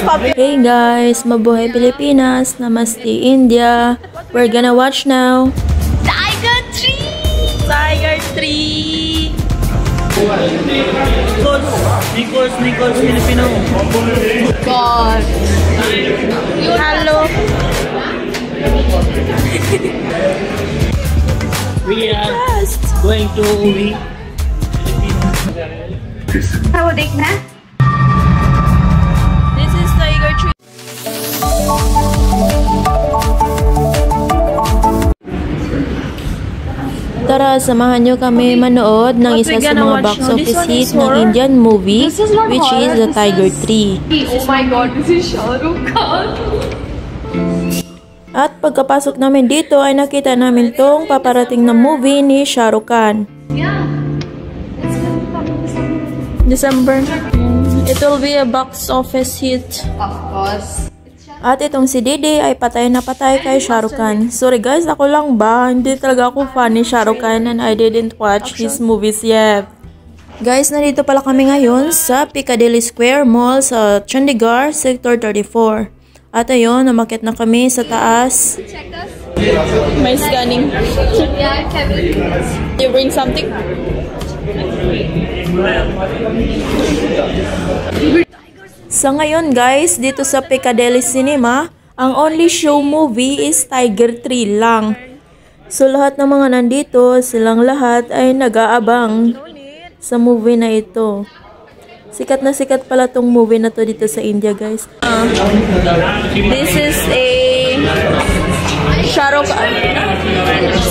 Hey guys, mabuhay Pilipinas, namaste India. We're gonna watch now. Tiger 3! Tiger 3! Nichols, Filipino. God. Hello. We are going to Uwi. How big na? This is Tiger 3. Tara, samahan nyo kami manood ng isa sa mga box office hit ng Indian movie, which is The Tiger 3. Oh my God, this is Shah Rukh Khan. At pagkapasok namin dito ay nakita namin tong paparating na movie ni Shah Rukh Khan. Yeah. December. It will be a box office hit. Of course. At itong si Dede ay patay na patay kay Shah Rukh Khan. Sorry guys, ako lang ba? Hindi talaga ako fan ni Shah Rukh Khan and I didn't watch his movies yet. Guys, nandito pala kami ngayon sa Piccadilly Square Mall sa Chandigarh, Sector 34. At ayun, namakit na kami sa taas. Check us. May scanning. Yeah, Kevin. You bring something? Sa ngayon guys, dito sa Piccadilly Cinema, ang only show movie is Tiger 3 lang. So lahat ng mga nandito, silang lahat ay nag-aabang sa movie na ito. Sikat na sikat pala tong movie na to dito sa India guys. This is a Shah Rukh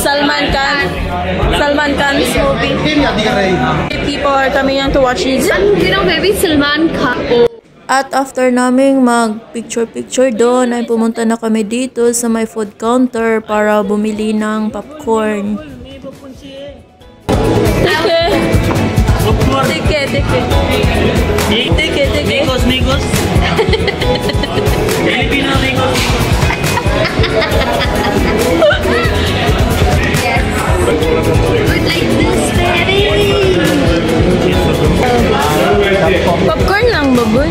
Salman Khan's movie. People are coming in to watch it. You know, maybe Salman Khan. At after naming mag-picture-picture doon, ay pumunta na kami dito sa may food counter para bumili ng popcorn. Tike. Nikos. Filipino Nikos. Yes. Would like this, baby. Popcorn lang, baboy.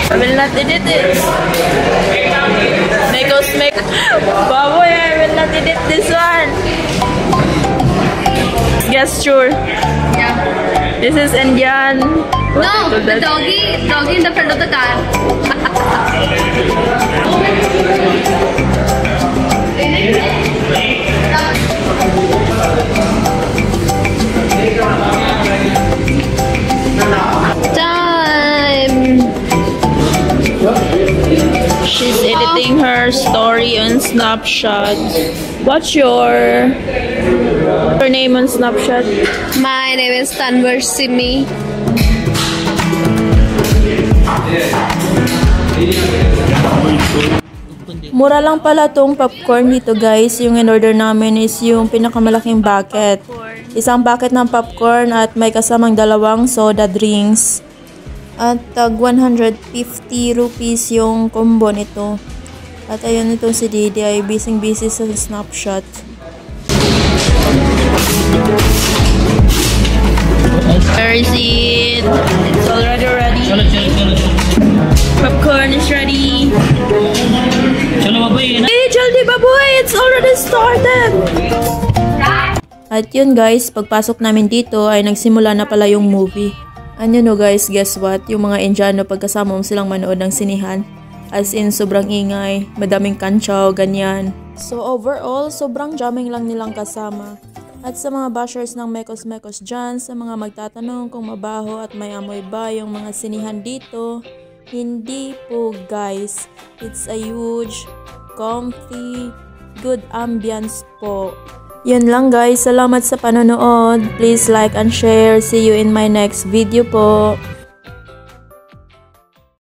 I will not edit it. Baboy, I will not edit this one. Gesture. Yeah. This is Indian. No, the doggy in the front of the car. Time. She's editing her story on Snapchat. What's your name on Snapchat? My name is Tanvar Simi. Mura lang pala tong popcorn dito guys. Yung in-order namin is yung pinakamalaking bucket. Isang bucket ng popcorn at may kasamang dalawang soda drinks. At tag 150 rupees yung combo nito. At ayun, itong si Didi ay busy sa Snapchat. Where is it? It's already ready. Popcorn is ready. Hey, jaldi baboy! It's already started! At yun guys, pagpasok namin dito ay nagsimula na pala yung movie. Ano no guys, guess what? Yung mga Indiano pagkasama mo silang manood ng sinihan. As in, sobrang ingay, madaming kantsaw, ganyan. So overall, sobrang jamming lang nilang kasama. At sa mga bashers ng mekos-mekos dyan, sa mga magtatanong kung mabaho at may amoy ba yung mga sinihan dito, hindi po guys. It's a huge, comfy, good ambience po. Yun lang guys, salamat sa panonood. Please like and share. See you in my next video po.